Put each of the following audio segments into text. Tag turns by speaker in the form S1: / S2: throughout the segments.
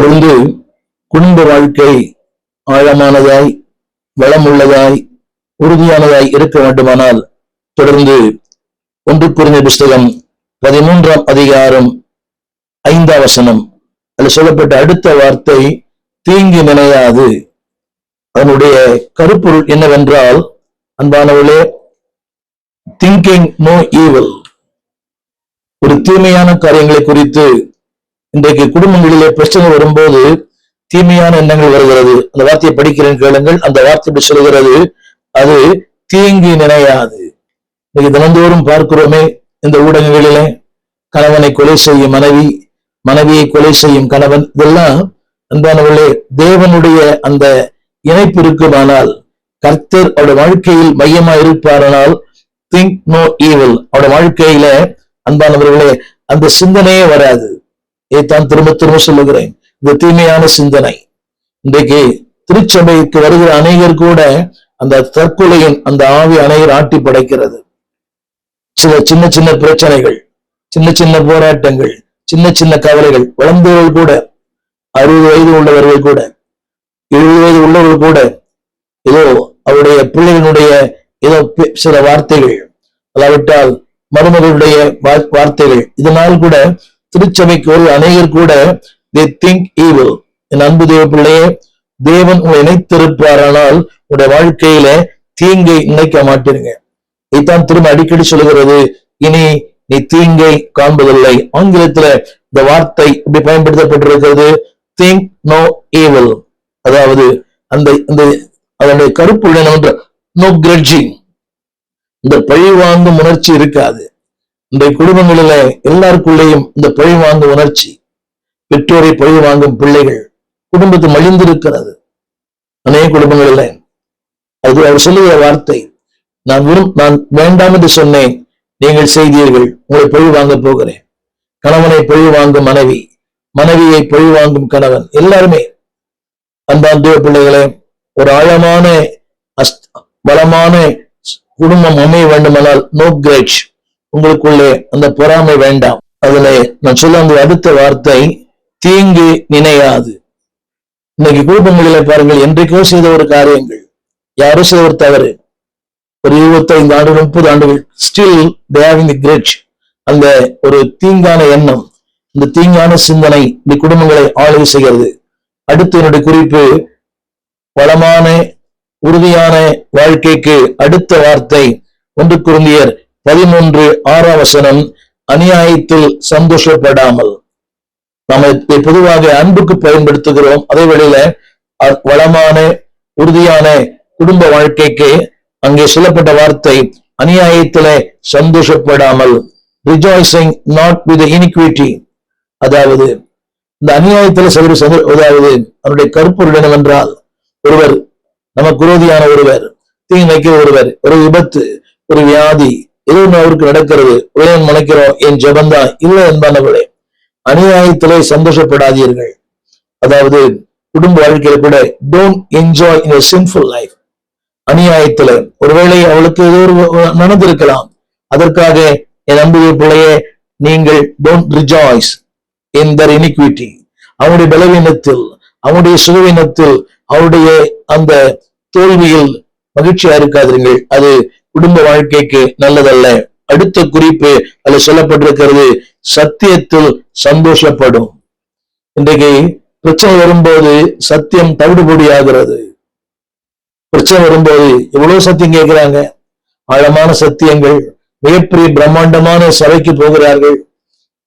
S1: தொடர்ந்து குடும்ப வாழ்க்கை ஆழமானதாய், வளமுள்ளதாய், உறுதியானதாய் இருக்க வேண்டுமானால் தொடர்ந்து 1 கொரிந்தியர் புஸ்தகம் 13ஆம் அதிகாரம் 5ஆம் வசனம் அதில் சொல்லப்பட்ட அடுத்த வார்த்தை தீங்கு நினையாது. அதனுடைய கருப்பொருள் என்னவென்றால், அன்பானவர்களே, திங்கிங் நோ ஈவில், ஒரு தீமையான காரியங்களை குறித்து இன்றைக்கு குடும்பங்களிலே பிரச்சனை வரும்போது தீமையான எண்ணங்கள் வருகிறது. அந்த வார்த்தையை படிக்கிறேன் கேளுங்கள். அந்த வார்த்தை எப்படி சொல்கிறது? அது தீங்கு நினையாது. இன்னைக்கு தினந்தோறும் பார்க்கிறோமே இந்த ஊடகங்களிலே, கணவனை கொலை செய்யும் மனைவி, மனைவியை கொலை செய்யும் கணவன். இதெல்லாம் அன்பானவர்களே, தேவனுடைய அந்த இணைப்பு இருக்குமானால், கர்த்தர் அவருடைய வாழ்க்கையில் மையமா இருப்பாரானால், திங்க் நோ ஈவில், அவருடைய வாழ்க்கையில அன்பானவர்களே அந்த சிந்தனையே வராது. இதைத்தான் திரும்ப திரும்ப சொல்லுகிறேன், இந்த தீமையான சிந்தனை. இன்றைக்கு திருச்சபைக்கு வருகிற அநேகர் கூட அந்த தற்கொலையின் அந்த ஆவி அநேகர் ஆட்டி படைக்கிறது. சின்ன சின்ன பிரச்சனைகள், சின்ன சின்ன போராட்டங்கள், சின்ன சின்ன கவலைகள். வளர்ந்தவர்கள் கூட, 60 வயது உள்ளவர்கள் கூட, 70 வயது உள்ளவர்கள் கூட ஏதோ அவருடைய பிள்ளைகளுடைய ஏதோ சில வார்த்தைகள், அல்லாவிட்டால் மருமகளுடைய வார்த்தைகள், இதனால் கூட திருச்சபைக்கு ஒரு அநேகர் கூட they think evil. என் அன்பு தேவ பிள்ளையே, தேவன் உங்களை இணைத்திருப்பாரானால் உங்களுடைய வாழ்க்கையில தீங்கை நினைக்க மாட்டீங்க. இதைத்தான் திரும்ப அடிக்கடி சொல்லுகிறது, இனி நீ தீங்கை காண்பதில்லை. ஆங்கிலத்துல இந்த வார்த்தை இப்படி பயன்படுத்தப்பட்டிருக்கிறது, திங்க் நோ ஈவில். அதாவது அதனுடைய கருப்பு நோ கிரட்ஜிங், இந்த பழி வாங்கும் உணர்ச்சி இருக்காது. இந்த குடும்பங்களில எல்லாருக்குள்ளேயும் இந்த பழி வாங்கும் உணர்ச்சி, பெற்றோரை பழி வாங்கும் பிள்ளைகள் குடும்பத்தை மலிந்திருக்கிறது அநேக குடும்பங்களில. அது அவர் சொல்லுகிற வார்த்தை, நான் வேண்டாம் என்று சொன்னேன், நீங்கள் செய்தீர்கள், உங்களை பழி வாங்க போகிறேன். கணவனை பழி வாங்கும் மனைவி, மனைவியை பழி வாங்கும் கணவன், எல்லாருமே. அன்பான் தேவ பிள்ளைகளே, ஒரு ஆழமான பலமான குடும்பம் அமைய வேண்டுமானால் நோ கிரட்ஜ், உங்களுக்குள்ளே அந்த பொறாமை வேண்டாம். அதுல நான் சொல்ல அந்த அடுத்த வார்த்தை தீங்கு நினையாது. இன்னைக்கு குடும்பங்களில பாருங்கள், என்றைக்கோ செய்த ஒரு காரியங்கள், யாரோ செய்த ஒரு தவறு, ஒரு 25 ஆண்டுகள் 30 ஆண்டுகள் still they having the grudge, அந்த ஒரு தீங்கான எண்ணம், இந்த தீங்கான சிந்தனை இந்த குடும்பங்களை ஆளுகை செய்கிறது. அடுத்து என்னுடைய குறிப்பு, வளமான உறுதியான வாழ்க்கைக்கு அடுத்த வார்த்தை 1 கொரிந்தியர் 13:6ஆம் வசனம், அநியாயத்தில் சந்தோஷப்படாமல். நாம் பொதுவாக அன்புக்கு பயன்படுத்துகிறோம். அதே வேளையில வளமான உறுதியான குடும்ப வாழ்க்கைக்கு அங்கே சொல்லப்பட்ட வார்த்தை அநியாயத்திலே சந்தோஷப்படாமல், ரிஜாய்சிங் நாட் வித் இனிக்விட்டி. அதாவது இந்த அநியாயத்துல அதாவது அவருடைய கருப்பொருள் என்னவென்றால், ஒருவர் நமக்கு விரோதியான ஒருவர், தீங்கு நினைக்கிற ஒருவர், ஒரு விபத்து, ஒரு வியாதி, எதுவும் அவருக்கு நடக்கிறது, உடனே நினைக்கிறோம் என் ஜெபந்தான் இல்லை. என்பானவர்களே, அநியாயத்திலே சந்தோஷப்படாதீர்கள். அதாவது குடும்ப வாழ்க்கையில கூட don't enjoy in a sinful life. அநியாயத்துல ஒருவேளை அவளுக்கு ஏதோ ஒரு நடந்திருக்கலாம், அதற்காக என் அன்பு பிள்ளையே, நீங்கள் don't rejoice in their iniquity. அவனுடைய பலவீனத்தில், அவனுடைய சுகவீனத்தில், அவருடைய அந்த தோல்வியில் மகிழ்ச்சியா இருக்காதீர்கள். அது குடும்ப வாழ்க்கைக்கு நல்லதல்ல. அடுத்த குறிப்பு அதில் சொல்லப்பட்டிருக்கிறது, சத்தியத்தில் சந்தோஷப்படும். இன்றைக்கு பிரச்சனை வரும்போது சத்தியம் தவிடுபொடி ஆகிறது. பிரச்சனை வரும்போது எவ்வளவு சத்தியம் கேட்கிறாங்க, ஆழமான சத்தியங்கள். மிகப்பெரிய பிரம்மாண்டமான சபைக்கு போகிறார்கள்,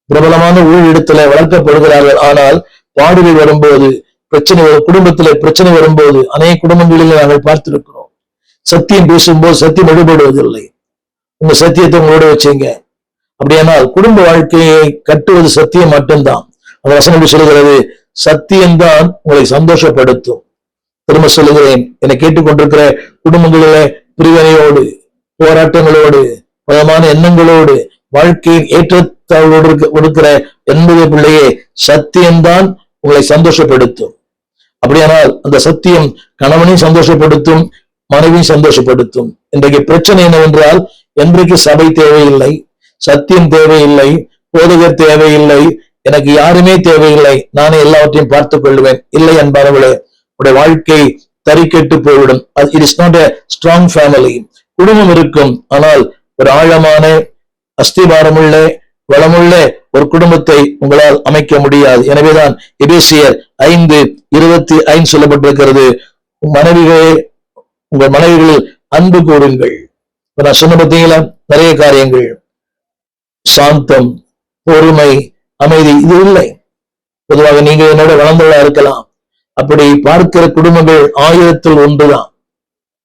S1: பிரபலமான ஊழிடத்துல வளர்க்கப்படுகிறார்கள். ஆனால் பாடுகள் வரும்போது, பிரச்சனை குடும்பத்துல பிரச்சனை வரும்போது அநேக குடும்பங்களில் நாங்கள் பார்த்திருக்கிறோம், சத்தியம் பேசும்போது சத்தியம் எடுபடுவதில்லை. உங்க சத்தியத்தை உங்களோட வச்சுங்க. அப்படியானால் குடும்ப வாழ்க்கையை கட்டுவது சத்தியம் மட்டும்தான். அந்த வசனம் சொல்லுகிறது, சத்தியம்தான் உங்களை சந்தோஷப்படுத்தும். திரும்ப சொல்லுகிறேன், என்னை கேட்டுக்கொண்டிருக்கிற குடும்பங்களில பிரிவினையோடு, போராட்டங்களோடு, பலமான எண்ணங்களோடு, வாழ்க்கையின் ஏற்றத்தாழ்வோடு இருக்கிற என்பது பிள்ளையே, சத்தியம்தான் உங்களை சந்தோஷப்படுத்தும். அப்படியானால் அந்த சத்தியம் கணவனையும் சந்தோஷப்படுத்தும், மனைவியும் சந்தோஷப்படுத்தும். இன்றைக்கு பிரச்சனை என்னவென்றால், இன்றைக்கு சபை தேவையில்லை, சத்தியம் தேவையில்லை, போதகர் தேவையில்லை, எனக்கு யாருமே தேவையில்லை, நானே எல்லாவற்றையும் பார்த்துக் கொள்வேன். இல்லை என்பவர்களே, உடைய வாழ்க்கை தறிக்கெட்டு போய்விடும். It is not a strong family. குடும்பம் இருக்கும், ஆனால் ஒரு ஆழமான அஸ்திபாரமுள்ள வளமுள்ள ஒரு குடும்பத்தை உங்களால் அமைக்க முடியாது. எனவேதான் எபேசியர் 5:25 சொல்லப்பட்டிருக்கிறது, மனைவிகளே உங்கள் மனைவிகளில் அன்பு கூறுங்கள். நான் சொன்ன பார்த்தீங்களா, நிறைய காரியங்கள், சாந்தம், பொறுமை, அமைதி, இது இல்லை. பொதுவாக நீங்க என்னோட வளர்ந்தவளா இருக்கலாம், அப்படி பார்க்கிற குடும்பங்கள் 1000ல் 1 தான்.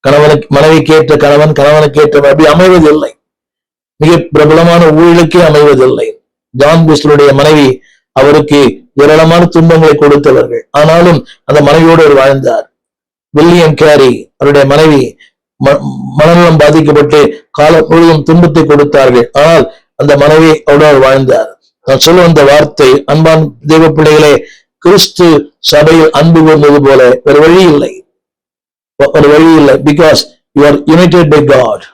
S1: கணவனுக்கு மனைவிக்கு ஏற்ற கணவன், கணவனுக்கு ஏற்ற அப்படி அமைவதில்லை. மிக பிரபலமான ஊழலுக்கே அமைவதில்லை. ஜான் புஸ்டருடைய மனைவி அவருக்கு ஏராளமான துன்பங்களை கொடுத்தவர்கள், ஆனாலும் அந்த மனைவியோடு அவர் வாழ்ந்தார். வில்லியம் கேரி அவருடைய மனைவி மனநலம் பாதிக்கப்பட்டு காலம் முழுவதும் துன்பத்தை கொடுத்தார்கள், ஆனால் அந்த மனைவி அவரோடு வாழ்ந்தார். நான் சொல்ல வந்த வார்த்தை, அன்பான் தெய்வ பிள்ளைகளே, கிறிஸ்து சபையில் அன்பு கூர்ந்தது போல ஒரு வழி இல்லை, ஒரு வழி இல்லை. Because you are united by God,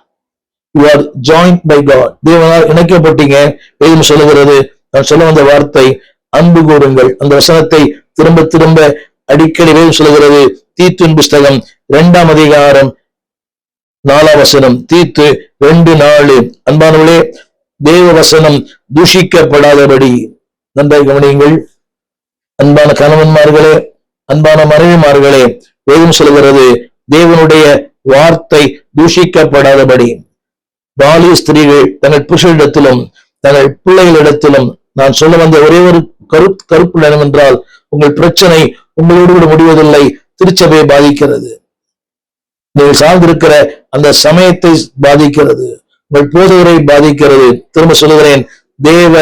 S1: you are joined by God. தேவனால் இணைக்கப்பட்டீங்க. வேதம் சொல்லுகிறது. நான் சொல்ல வந்த வார்த்தை, அன்பு கூறுங்கள். அந்த வசனத்தை திரும்ப திரும்ப அடிக்கடி வேதம் சொல்லுகிறது. தீத்துவின் புஸ்தகம் 2ஆம் அதிகாரம் 4ஆம் வசனம், தீத்து 2:4. அன்பானவர்களே, தேவ வசனம் தூஷிக்கப்படாதபடி நன்றாக கவனியுங்கள். அன்பான கணவன்மார்களே, அன்பான மனைவிமார்களே, வேதம் சொல்கிறது தேவனுடைய வார்த்தை தூஷிக்கப்படாதபடி. பாலிய ஸ்திரீகள் தங்கள் புருஷனிடத்திலும் தங்கள் பிள்ளைகளிடத்திலும், நான் சொல்ல வந்த ஒரே ஒரு கருப்பு என்னவென்றால், உங்கள் பிரச்சனை உங்களோடு கூட முடிவதில்லை, திருச்சபையை பாதிக்கிறது. நீங்கள் சார்ந்திருக்கிற அந்த சமயத்தை பாதிக்கிறது, உங்கள் போதவரை பாதிக்கிறது. திரும்ப சொல்லுகிறேன், தேவ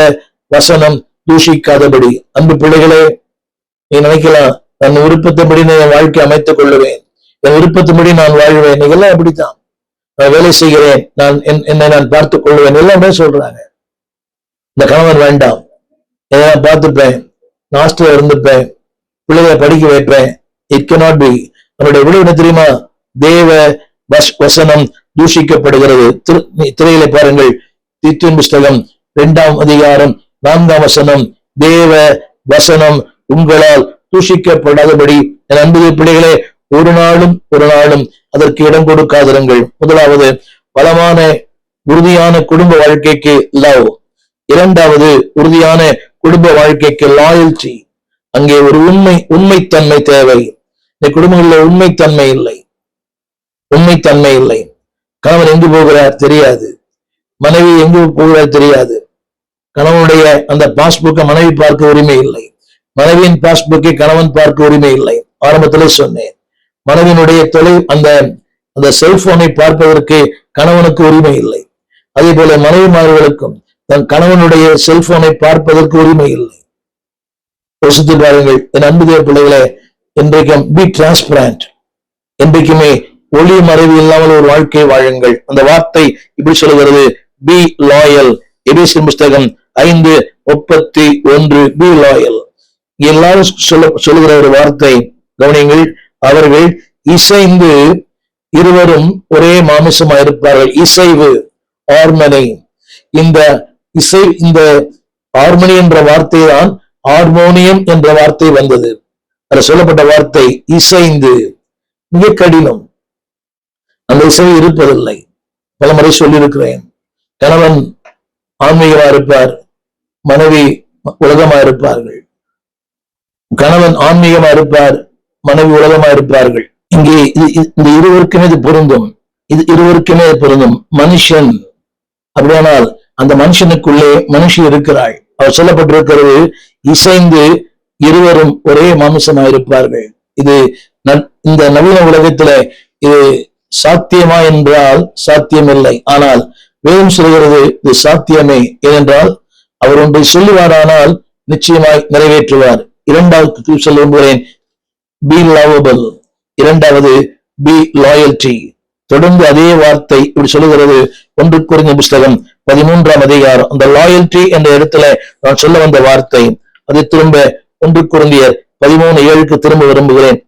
S1: வசனம் தூஷிக்காதபடி. அன்பு பிள்ளைகளே, நீ நினைக்கலாம், தன் விருப்பத்தின்படி நான் வாழ்க்கை அமைத்துக் கொள்ளுவேன், என் விருப்பத்தின்படி நான் வாழ்வேன். நீங்கெல்லாம் அப்படித்தான். நான் வேலை செய்கிறேன், நான் என்னை நான் பார்த்துக் கொள்வேன், எல்லாமே சொல்றாங்க. இந்த கணவன் வேண்டாம், நான் பார்த்துப்பேன், ஹாஸ்டல்ல இருந்துப்பேன், பிள்ளைகளை படிக்க வைப்பேன். It cannot be. நம்முடைய விளைவு தெரியுமா? தேவ வசனம் தூஷிக்கப்படுகிறது. திரையில பாருங்கள், தீத்துவின் புஸ்தகம் 2ஆம் அதிகாரம் 4ஆம் வசனம், தேவ வசனம் உங்களால் தூஷிக்கப்படாதபடி என் அன்பு பிள்ளைகளே, ஒரு நாளும் அதற்கு இடம் கொடுக்காதிருங்கள். முதலாவது, பலமான உறுதியான குடும்ப வாழ்க்கைக்கு லவ். 2வது, உறுதியான குடும்ப வாழ்க்கைக்கு லாயல்டி. அங்கே ஒரு உண்மைத்தன்மை தேவை. இந்த குடும்பங்களில் உண்மைத்தன்மை இல்லை. கணவன் எங்கு போகிறார் தெரியாது, மனைவி எங்கு போகிறார் தெரியாது. கணவனுடைய அந்த பாஸ்புக்கை மனைவி பார்க்க உரிமை இல்லை, மனைவியின் பாஸ்புக்கை கணவன் பார்க்க உரிமை இல்லை. ஆரம்பத்திலே சொன்னேன், மனைவியினுடைய அந்த செல்போனை பார்ப்பதற்கு கணவனுக்கு உரிமை இல்லை. அதே போல மனைவிமார்களுக்கும் தன் கணவனுடைய செல்போனை பார்ப்பதற்கு உரிமை இல்லை. யோசித்து பாருங்கள் என் அன்பு தேவ பிள்ளைகளே, இன்றைக்கும் பி டிரான்ஸ்பரண்ட். என்றைக்குமே ஒளி மறைவு இல்லாமல் ஒரு வாழ்க்கையை வாழுங்கள். அந்த வார்த்தை இப்படி சொல்லுகிறது, பி லாயல். எபேசியர் புஸ்தகம் 5:31. B loyal. எல்லாரும் சொல்லுகிற ஒரு வார்த்தை கவனியுங்கள். அவர்கள் இசைந்து இருவரும் ஒரே மாமிசமா இருப்பார்கள். இசைவு, ஹார்மனி. இந்த ஹார்மனி என்ற வார்த்தை தான் ஹார்மோனியம் என்ற வார்த்தை வந்தது. அதில் சொல்லப்பட்ட வார்த்தை இசைந்து. மிக கடினம், அந்த இசை இருப்பதில்லை. பல முறை சொல்லியிருக்கிறேன். கணவன் ஆன்மீகமா இருப்பார், மனைவி உலகமா இருப்பார்கள். கணவன் ஆன்மீகமா இருப்பார், மனைவி உலகமா இருப்பார்கள். இங்கே இந்த இருவருக்குமே இது பொருந்தும். மனுஷன் அப்படியானால் அந்த மனுஷனுக்குள்ளே மனுஷி இருக்கிறாள். அவர் சொல்லப்பட்டிருக்கிறது, இசைந்து இருவரும் ஒரே மாமிசமா இருப்பார்கள். இது இந்த நவீன உலகத்துல இது சாத்தியமா என்றால் சாத்தியமில்லை. ஆனால் வேதம் சொல்கிறது இது சாத்தியமே. ஏனென்றால் அவர் ஒன்றை சொல்லுவாரானால் நிச்சயமாய் நிறைவேற்றுவார். 2வது சொல்ல விரும்புகிறேன், பி லவபிள். 2வது பி லாயல்டி. தொடர்ந்து அதே வார்த்தை இப்படி சொல்லுகிறது. 1 கொரிந்தியர் புஸ்தகம் 13ஆம் அதிகாரம். அந்த லாயல்டி என்ற இடத்துல நான் சொல்ல வந்த வார்த்தை, அது திரும்ப 1 கொரிந்தியர் 13:7 திரும்ப விரும்புகிறேன்.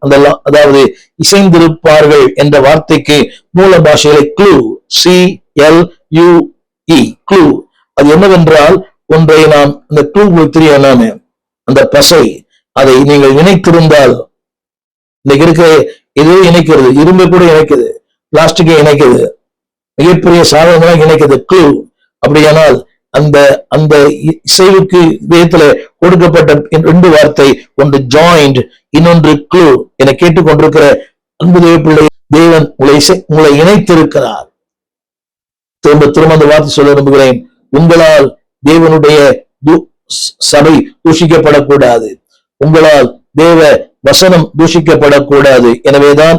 S1: அதாவது இசைந்திருப்பார்கள் என்ற வார்த்தைக்கு மூல பாஷையில க்ளூ, CLUE, க்ளூ. அது என்னவென்றால், ஒன்றை நாம் இந்த க்ளூ தெரியும். அந்த பசை, அதை நீங்கள் இணைத்திருந்தால், இன்னைக்கு இருக்க எதுவும் இணைக்கிறது, இரும்பு கூட இணைக்குது, பிளாஸ்டிக்கை இணைக்குது, மிகப்பெரிய சாதனங்களாக இணைக்குது க்ளூ. அப்படியானால் அந்த அந்த இசைவுக்கு இதயத்துல கொடுக்கப்பட்ட 2 வார்த்தை, ஒன்று ஜாயிண்ட், இன்னொன்று க்ளூ. என கேட்டுக்கொண்டிருக்கிற அன்பு தேவ பிள்ளை, தேவன் உங்களை இணைத்திருக்கிறார். திரும்ப அந்த வார்த்தை சொல்ல விரும்புகிறேன். உங்களால் தேவனுடைய சபை தூஷிக்கப்படக்கூடாது, உங்களால் தேவ வசனம் தூஷிக்கப்படக்கூடாது. எனவேதான்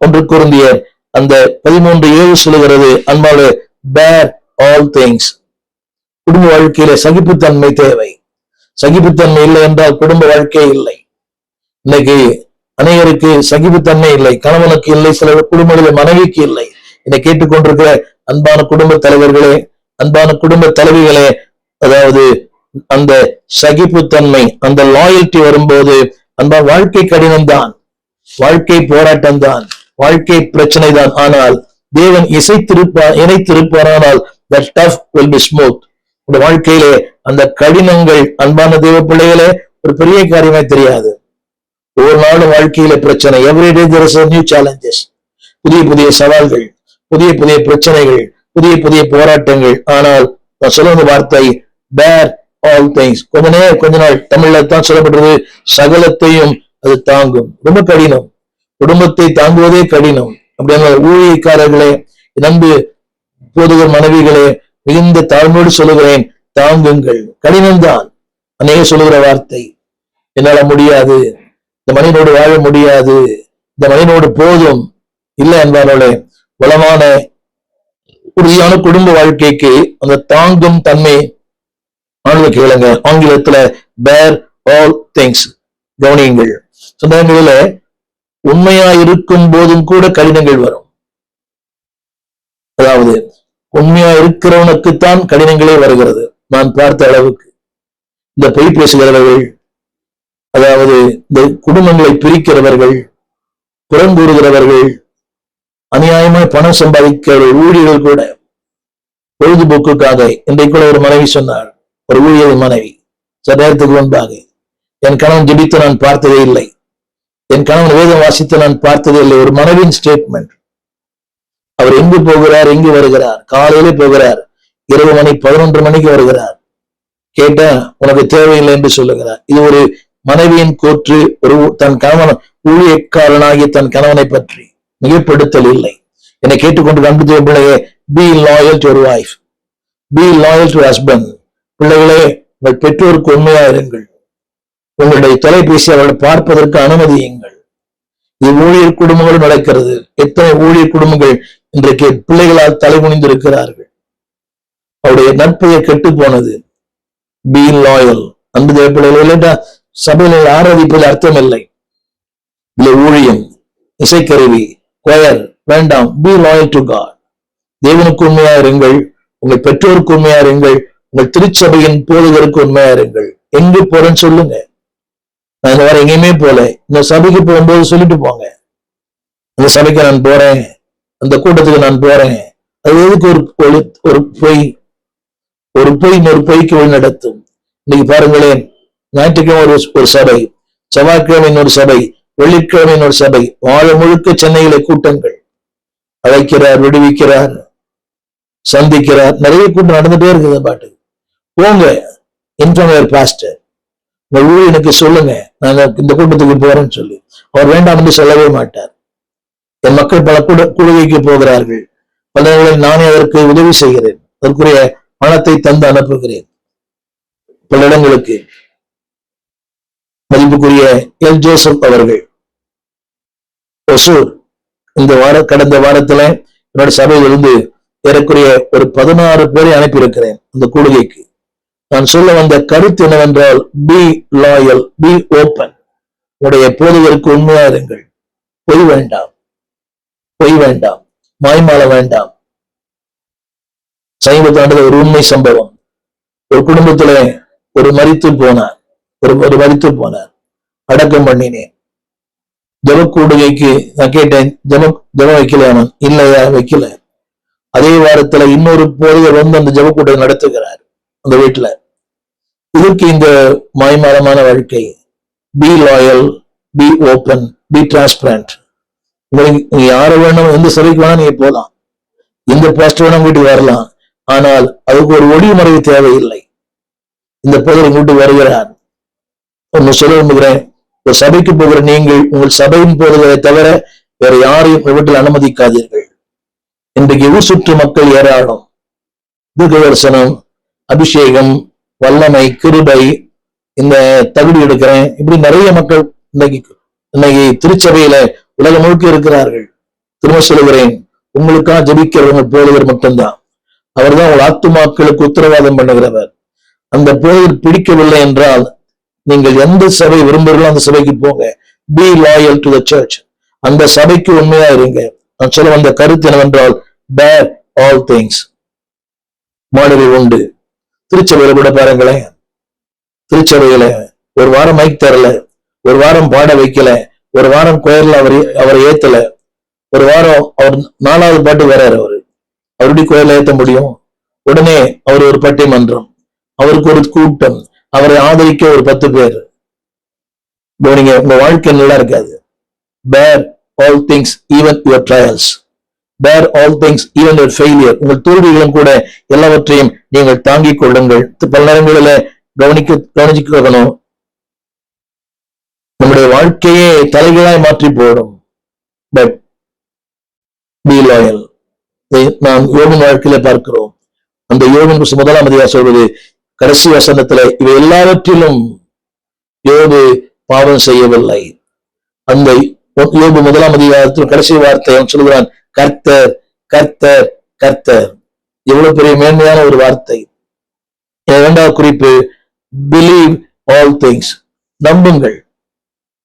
S1: 1 கொரிந்தியர் அந்த 13:7 சொல்லுகிறது, அன்பாலே bear all things. குடும்ப வாழ்க்கையில சகிப்புத்தன்மை தேவை. சகிப்புத்தன்மை இல்லை என்றால் குடும்ப வாழ்க்கை இல்லை. இன்னைக்கு அநேகருக்கு சகிப்புத்தன்மை இல்லை, கணவனுக்கு இல்லை, சில குடும்பங்களில் மனைவிக்கு இல்லை. என்னை கேட்டுக்கொண்டிருக்கிற அன்பான குடும்ப தலைவர்களே, அன்பான குடும்ப தலைவிகளே, அதாவது அந்த சகிப்புத்தன்மை, அந்த லாயல்ட்டி வரும்போது அந்த வாழ்க்கை கடினம்தான், வாழ்க்கை போராட்டம் தான், வாழ்க்கை பிரச்சனை தான். ஆனால் தேவன் இணைத்திருப்பாரானால் the tough will be smooth. இந்த வாழ்க்கையிலே அந்த கடினங்கள், அன்பான தேவ பிள்ளைகளே, ஒரு பெரிய காரியமே தெரியாது. ஒவ்வொரு நாளும் வாழ்க்கையில பிரச்சனை, everyday there is a new challenges, புதிய புதிய சவால்கள், புதிய புதிய பிரச்சனைகள், புதிய புதிய போராட்டங்கள். ஆனால் நான் சொல்லுங்க வார்த்தை bear all things. கொஞ்ச நாள் தமிழ்ல தான் சொல்லப்படுறது, சகலத்தையும் அது தாங்கும். ரொம்ப கடினம், குடும்பத்தை தாங்குவதே கடினம். அப்படியான ஊழியக்காரர்களே, நம்பு போதுகர் மனைவிகளே, மிகுந்த தாழ்மையோடு சொல்லுகிறேன், தாங்குங்கள். கடினம்தான். அநேக சொல்லுகிற வார்த்தை, என்னால முடியாது, இந்த மனிதனோடு வாழ முடியாது, இந்த மனிதனோடு போதும். இல்லை என்பார்களே, வளமான உறுதியான குடும்ப வாழ்க்கைக்கு அந்த தாங்கும் தன்மை ஆனது கேளுங்க. ஆங்கிலத்துல bear all things. கவனியுங்கள். சந்தர்ப்பங்களில உண்மையா இருக்கும் போதும் கூட கடினங்கள் வரும். அதாவது உண்மையா இருக்கிறவனுக்குத்தான் கடினங்களே வருகிறது. நான் பார்த்த அளவுக்கு இந்த பொய் பேசுகிறவர்கள், அதாவது இந்த குடும்பங்களை பிரிக்கிறவர்கள், புறங்கூறுகிறவர்கள், அநியாயமாய் பணம் சம்பாதிக்கிற ஊழியர்கள் கூட பொழுதுபோக்குக்காக, இன்றைக்கு கூட ஒரு மனைவி சொன்னார், ஒரு ஊழியர் மனைவி, சில நேரத்துக்கு முன்பாக, என் கணவன் ஜெபித்து நான் பார்த்ததே இல்லை, என் கணவன் வேதம் வாசித்து நான் பார்த்ததே இல்லை. ஒரு மனைவியின் ஸ்டேட்மெண்ட். அவர் எங்கு போகிறார், எங்கு வருகிறார், காலையிலே போகிறார், இரவு 11 மணிக்கு வருகிறார். கேட்டா உனக்கு தேவையில்லை என்று சொல்லுகிறார். இது ஒரு மனைவியின் கூற்று. ஒரு தன் கணவன், ஊழியக்காரனாகிய தன் கணவனை பற்றி மிகப்படுத்தல் இல்லை. என்னை கேட்டுக்கொண்டு அன்பு தேவ பிள்ளையே, be loyal to your wife, be loyal to husband. பிள்ளைகளே, உங்கள் பெற்றோருக்கு உண்மையா இருங்கள். உங்களுடைய தொலைபேசி அவர்களை பார்ப்பதற்கு அனுமதியுங்கள். இது ஊழியர் குடும்பங்களும் நடக்கிறது. எத்தனை ஊழியர் குடும்பங்கள் இன்றைக்கு பிள்ளைகளால் தலைமுனிந்து இருக்கிறார்கள். அவருடைய நட்பெயர் கெட்டு போனது. be loyal. அன்பு தேவ பிள்ளைகளே, இல்லைன்னா சபையில ஆராதிப்பதில் அர்த்தம் இல்லை. இல்லை ஊழியம், இசைக்கருவி, கொயர் வேண்டாம். be loyal to God. தேவனுக்கு உண்மையா இருங்கள், உங்கள் பெற்றோருக்கு உண்மையா இருங்கள், உங்கள் திருச்சபையின் போதகருக்கு உண்மையா இருங்கள். எங்கு போறேன்னு சொல்லுங்க. நான் இந்த வாரம் எங்கேயுமே போல, இந்த சபைக்கு போகும்போது சொல்லிட்டு போங்க, இந்த சபைக்கு நான் போறேன், அந்த கூட்டத்துக்கு நான் போறேன். அது எதுக்கு ஒரு பொய், ஒரு பொய் இன்னொரு பொய்க்கு வழி நடத்தும். இன்னைக்கு பாருங்களேன், ஞாயிற்றுக்கிழமை ஒரு சபை, செவ்வாய்க்கிழமை இன்னொரு சபை, வெள்ளிக்கிழமை இன்னொரு சபை, வாழ முழுக்க சென்னையில கூட்டங்கள். அழைக்கிறார், விடுவிக்கிறார், சந்திக்கிறார், நிறைய கூட்டம் நடந்துட்டே இருக்குது. பாட்டு போங்க, இன்ஃபார்ம் பாஸ்டர், உங்க ஊழியனுக்கு சொல்லுங்க, நாங்க இந்த கூட்டத்துக்கு போறேன்னு சொல்லி. அவர் வேண்டாம் என்று சொல்லவே மாட்டார். என் மக்கள் பல கூடுகைக்கு போகிறார்கள், பல இடங்களில் நானே அதற்கு உதவி செய்கிறேன், அதற்குரிய பணத்தை தந்து அனுப்புகிறேன் பல இடங்களுக்கு. மதிப்புக்குரிய எல் ஜோசப் அவர்கள் ஒசூர், கடந்த வாரத்துல என்னோட சபையிலிருந்து ஏறக்குறைய ஒரு 16 பேரை அனுப்பியிருக்கிறேன் அந்த கூடுகைக்கு. நான் சொல்ல வந்த கருத்து என்னவென்றால், be loyal, be open. உடைய போதகருக்கு உண்மையா இருங்கள். பொய் வேண்டாம், பொய் வேண்டாம், மாய்மால வேண்டாம். சமீபத்தாண்டு ஒரு உண்மை சம்பவம். ஒரு குடும்பத்துல ஒரு மரித்து போனார், அடக்கம் பண்ணினேன். ஜபக்கூடுகைக்கு நான் கேட்டேன், ஜபம் வைக்கலாமா? இல்லையா, வைக்கல. அதே வாரத்துல இன்னொரு போதகர் வந்து அந்த ஜபக்கூட்டை நடத்துகிறார் அந்த வீட்டுல. இதற்கு இந்த மாய்மாலமான வாழ்க்கை. B loyal, be open, B transparent. உங்களுக்கு யாரை வேணும், எந்த சபைக்கு வேணா நீங்க போகலாம், எந்த பாஸ்டர் வேணா வீட்டுக்கு வரலாம். ஆனால் அதுக்கு ஒரு ஒளிமுறை தேவையில்லை. இந்த போதர் வீட்டுக்கு வருகிறார். ஒன்னு சொல்ல விரும்புகிறேன், ஒரு சபைக்கு போகிற நீங்கள் உங்கள் சபையின் போதகரை தவிர வேற யாரையும் வீட்டில் அனுமதிக்காதீர்கள். இன்றைக்கு ஊர் சுற்று மக்கள் ஏராளம். தீர்க்கதரிசனம், அபிஷேகம், வல்லமை, கிருபை, இந்த தகுதி எடுக்கிறேன், இப்படி நிறைய மக்கள் இன்னைக்கு திருச்சபையில உலகம் முழுக்க இருக்கிறார்கள். திரும்ப சொல்லுகிறேன், உங்களுக்காக ஜபிக்கிறவங்க போதகர் மட்டும்தான். அவர் தான் உங்கள் ஆத்துமாக்களுக்கு உத்தரவாதம் பண்ணுகிறவர். அந்த போதகர் பிடிக்கவில்லை என்றால் நீங்கள் எந்த சபை விரும்புகிறீர்களோ அந்த சபைக்கு போங்க. B loyal to the church. அந்த சபைக்கு உண்மையா இருங்க. நான் சொல்ல வந்த கருத்து என்னவென்றால், பேர் ஆல் திங்ஸ். மாடலில் உண்டு. திருச்சபையில கூட பாருங்களேன், திருச்சபையில ஒரு வாரம் மைக் தரல, ஒரு வாரம் பாட வைக்கல, ஒரு வாரம் கோயில்ல அவரை ஏத்தல, ஒரு வாரம் அவர் 4வது பாட்டு வர்றாரு, அவருடைய கோயில ஏத்த முடியும்? உடனே அவர் ஒரு பட்டிமன்றம், அவருக்கு ஒரு கூட்டம், அவரை ஆதரிக்க ஒரு 10 பேர். நீங்க உங்க வாழ்க்கை நல்லா இருக்காது. bear all things, even your trials. bear all things, even your failure. உங்கள் தோல்விகளும் கூட எல்லாவற்றையும் நீங்கள் தாங்கிக் கொள்ளுங்கள். பல நேரங்களில கவனிக்கணும், நம்முடைய வாழ்க்கையே தலைகளாய் மாற்றி போடும். But be loyal. நாம் யோபின் வாழ்க்கையில பார்க்கிறோம். அந்த யோபின் 1ஆம் அதிகாரம் சொல்வது, கடைசி வசனத்துல, இவை எல்லாவற்றிலும் யோபு பாவம் செய்யவில்லை. அந்த யோபு 1ஆம் அதிகாரத்தில் கடைசி வார்த்தை அவன் சொல்கிறான், கர்த்தர் கர்த்தர் கர்த்தர். எவ்வளவு பெரிய மேன்மையான ஒரு வார்த்தை. 2வது குறிப்பு, பிலீவ் ஆல் திங்ஸ். நம்புங்கள்.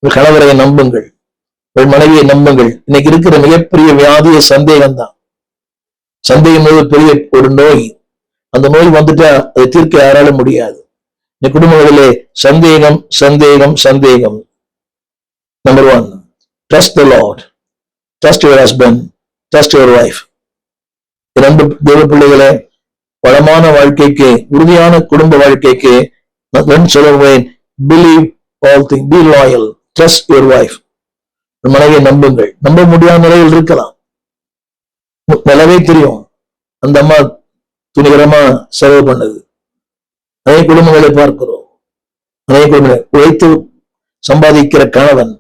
S1: உங்கள் கணவரை நம்புங்கள், உங்கள் மனைவியை நம்புங்கள். இன்னைக்கு இருக்கிற மிகப்பெரிய வியாதிய சந்தேகம் தான். சந்தேகம் பெரிய ஒரு நோய். அந்த நோய் வந்துட்டா அதை தீர்க்க யாராலும் முடியாது. இந்த குடும்பங்களிலே சந்தேகம் சந்தேகம் சந்தேகம். Number 1, trust the Lord, trust your husband, trust your wife. 2 தேவ பிள்ளைகளே, வளமான வாழ்க்கைக்கு, உறுதியான குடும்ப வாழ்க்கைக்கு நான் சொல்லுவேன், believe all things, be loyal, trust your wife. மனைவியை நம்புங்கள். நம்ப முடியாத நிலையில் இருக்கலாம், நல்லாவே தெரியும், அந்த அம்மா துணிகரமா செலவு பண்ணது. அதே குடும்பங்களை பார்க்கிறோம். அதே குடும்பங்களை உழைத்து சம்பாதிக்கிற கணவன்,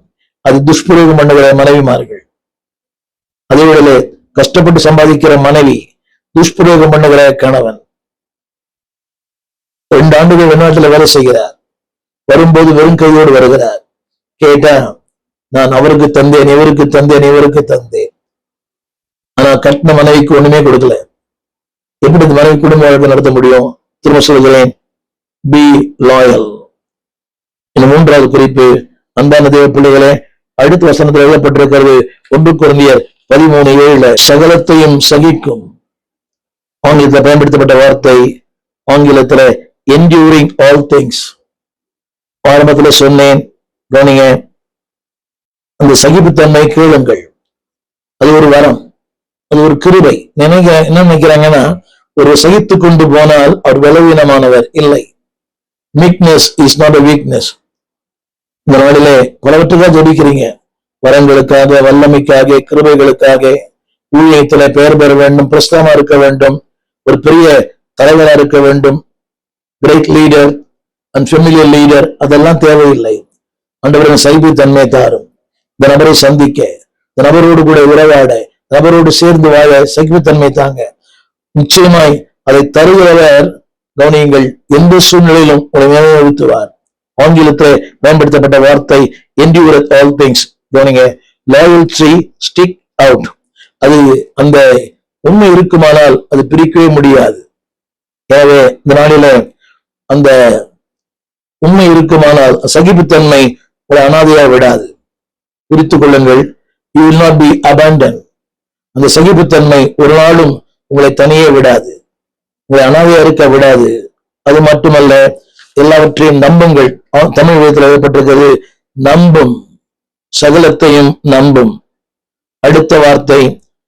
S1: அது துஷ்பிரயோகம் பண்ணுகிற மனைவிமார்கள். அதே வேளையில கஷ்டப்பட்டு சம்பாதிக்கிற மனைவி, துஷ்பிரயோகம் பண்ணுகிற கணவன். 2 ஆண்டுகள் வெளிநாட்டுல வேலை செய்கிறார். வரும்போது வெறும் கையோடு வருகிறார். கேட்டா, நான் அவருக்கு தந்தேன், இவருக்கு தந்தேன், இவருக்கு தந்தேன். ஆனா கட்டின மனைவிக்கு ஒண்ணுமே கொடுக்கல. எப்படி இந்த மனைவி குடும்ப வாழ்க்கை நடத்த முடியும்? திரும்ப சொல்கிறேன், பி லாயல். இன்னும் 3வது குறிப்பு, அன்பான தேவ பிள்ளைகளே, அடுத்த வசனத்தில் எழுதப்பட்டிருக்கிறது, 1 கொரிந்தியர் 13:7, சகலத்தையும் சகிக்கும். ஆங்கிலத்தில் பயன்படுத்தப்பட்ட வார்த்தை, ஆங்கிலத்துல enduring all things. ஆரம்பத்துல சொன்னேன், கவனிங்க, அந்த சகிப்புத்தன்மை கேளுங்கள். அது ஒரு வரம், அது ஒரு கிருபை. என்ன நினைக்கிறாங்கன்னா, ஒரு சகித்து கொண்டு போனால் அவர் பலவீனமானவர் இல்லை. Meekness is not a weakness. இந்த நாளிலே பலவற்றுக்காக ஜெபிக்கிறீங்க, வரங்களுக்காக, வல்லமைக்காக, கிருபைகளுக்காக, ஊழியத்துல பெயர் பெற வேண்டும், பிரஸ்தாமா இருக்க வேண்டும், ஒரு பெரிய தலைவரா இருக்க வேண்டும், great leader and familiar leader, அதெல்லாம் தேவையில்லை. ஆண்டவரின் சகிப்புத்தன்மை தாரும். இந்த நபரை சந்திக்க, இந்த நபரோடு கூட உறவாட, நபரோடு சேர்ந்து வாழ சகிப்புத்தன்மை தாங்க. நிச்சயமாய் அதை தருகிறவர், கவனியுங்கள், எந்த சூழ்நிலையிலும் உங்களை நிலைநிறுத்துவார். ஆங்கிலத்தில் பயன்படுத்தப்பட்ட வார்த்தை endure all things. கவனிங்க, loyalty stick out. அது அந்த உண்மை இருக்குமானால் அது பிரிக்கவே முடியாது. எனவே இந்த நாளில அந்த உண்மை இருக்குமானால் சகிப்புத்தன்மை உங்களை அனாதையா விடாது. குறித்துக் கொள்ளுங்கள், you will not be abandoned. அந்த சகிப்புத்தன்மை ஒரு நாளும் உங்களை தனியே விடாது, உங்களை அனாதையா இருக்க விடாது. அது மட்டுமல்ல, எல்லாவற்றையும் நம்புங்கள். தமிழ் வேதத்தில் எழுதப்பட்டிருக்கிறது, நம்பும், சகலத்தையும் நம்பும். அடுத்த வார்த்தை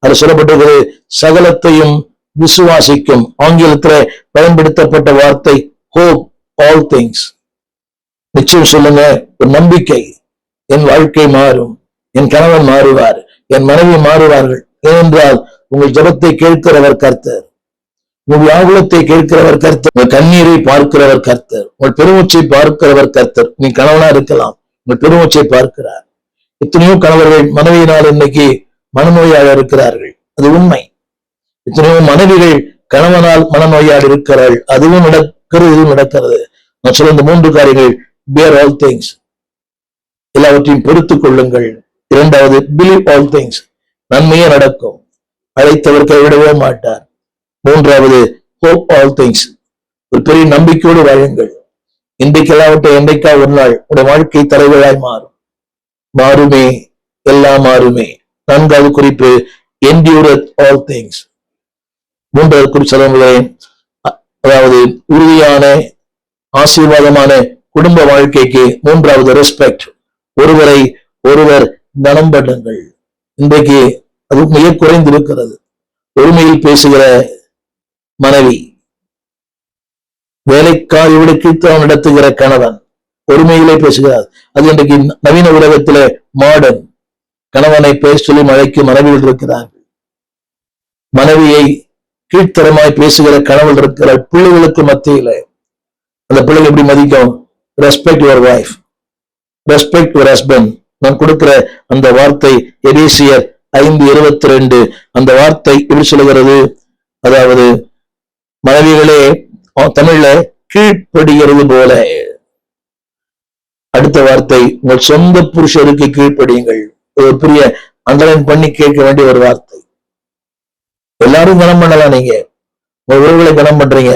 S1: அது சொல்லப்பட்டிருக்கிறது, சகலத்தையும் விசுவாசிக்கும். ஆங்கிலத்தில் பயன்படுத்தப்பட்ட வார்த்தை hope ஆல் திங்ஸ். நிச்சயம் சொல்லுங்க, ஒரு நம்பிக்கை, என் வாழ்க்கை மாறும், என் கணவன் மாறுவார், என் மனைவி மாறுவார்கள். ஏனென்றால் உங்கள் ஜெபத்தை கேட்கிறவர் கர்த்தர், உங்கள் வியாகுலத்தை கேட்கிறவர் கர்த்தர், உங்கள் கண்ணீரை பார்க்கிறவர் கர்த்தர், உங்கள் பெருமூச்சை பார்க்கிறவர் கர்த்தர். நீ கணவனா இருக்கலாம், உங்கள் பெருமூச்சை பார்க்கிறார். எத்தனையோ கணவர்கள் மனைவியினால் இன்னைக்கு மனநோயாக இருக்கிறார்கள், அது உண்மை. எத்தனையோ மனைவிகள் கணவனால் மனநோயால் இருக்கிறாள், அதுவும் நடக்கிறது, இதுவும் நடக்கிறது. நான் சொல்ல இந்த 3 காரியங்கள், bear all things, எல்லாவற்றையும் பொறுத்துக் கொள்ளுங்கள். இரண்டாவது, believe all things, நன்மையே நடக்கும், அழைத்தவர் கைவிடவே மாட்டார். மூன்றாவது, hope all things, ஒரு பெரிய நம்பிக்கையோடு வாழுங்கள். இன்றைக்கு எல்லாவற்றை என்றைக்கா ஒரு நாள் உடைய வாழ்க்கை தலைவராய் மாறும். மாறுமே, எல்லாம் மாறுமே. 4வது குறிப்பு, endureth all things. 3வது குறிப்பு சொல்லுங்களேன், அதாவது உறுதியான ஆசீர்வாதமான குடும்ப வாழ்க்கைக்கு 3வது ரெஸ்பெக்ட், ஒருவரை ஒருவர் கனம் பண்ணுங்கள். இன்றைக்கு அது மிக குறைந்திருக்கிறது. ஒருமையில் பேசுகிற மனைவி, வேலைக்காரி விடுத்து நடத்துகிற கணவன் ஒருமையிலே பேசுகிறார். அது இன்றைக்கு நவீன உலகத்திலே மாடர்ன். கணவனை பேச சொல்லி மழைக்கு மனைவிகள் இருக்கிறார்கள். மனைவியை கீழ்த்தரமாய் பேசுகிற கணவன் இருக்கிற பிள்ளைகளுக்கு மத்தியில அந்த பிள்ளைகள் எப்படி மதிக்கும்? Respect your wife, respect your husband. நான் கொடுக்கிற அந்த வார்த்தை எபேசியர் 5:22, அந்த வார்த்தை எப்படி சொல்லுகிறது? அதாவது மனைவிகளே தமிழ்ல கீழ்ப்படுகிறது போல. அடுத்த வார்த்தை, உங்கள் சொந்த புருஷருக்கு கீழ்ப்படியுங்கள். ஒரு பெரிய அண்டர்லைன் பண்ணி கேட்க வேண்டிய ஒரு வார்த்தை. எல்லாரும் கனம் பண்ணலாம், நீங்க உங்க உறவுகளை கனம் பண்றீங்க,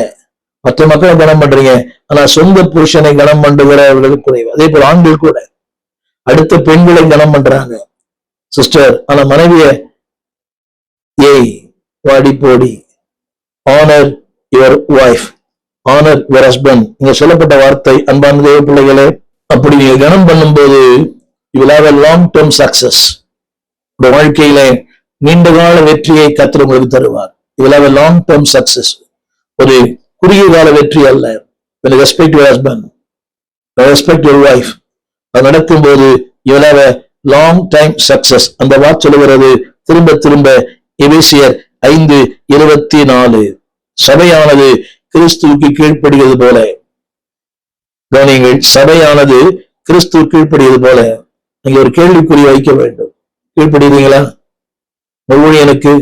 S1: மற்ற மக்களை கனம் பண்றீங்க, ஆனா சொந்த புருஷனை கனம் பண்ணுகிறவர்கள் குறைவு. அதே போல ஆண்கள் கூட அடுத்த பெண்களை கனம் பண்றாங்க சிஸ்டர், ஆனா மனைவிய ஏய் வாடி போடி. Honour your wife, honour your husband. இங்க சொல்லப்பட்ட வார்த்தை அன்பான தேவ பிள்ளைகளே, அப்படி நீங்க கனம் பண்ணும்போது you will have a long term success. உங்க வாழ்க்கையில நீண்ட கால வெற்றியை கர்த்தர் உங்களுக்கு தருவார். You will have a long term success. ஒரு குறுகிய கால வெற்றி அல்ல. When you respect your husband, when you respect your wife, அது நடக்கும்போது you will have a long time success. அந்த வார்த்தை சொல்லுகிறது திரும்ப திரும்ப எபேசியர் 5:24, சபையானது கிறிஸ்துவுக்கு கீழ்ப்படுகிறது போல. கவனியுங்கள், சபையானது கிறிஸ்துவ கீழ்ப்படுகிறது போல. நீங்க ஒரு கேள்விக்குறி வைக்க வேண்டும். கீழ்ப்படுகிறீங்களா? ஊழியனுக்கு,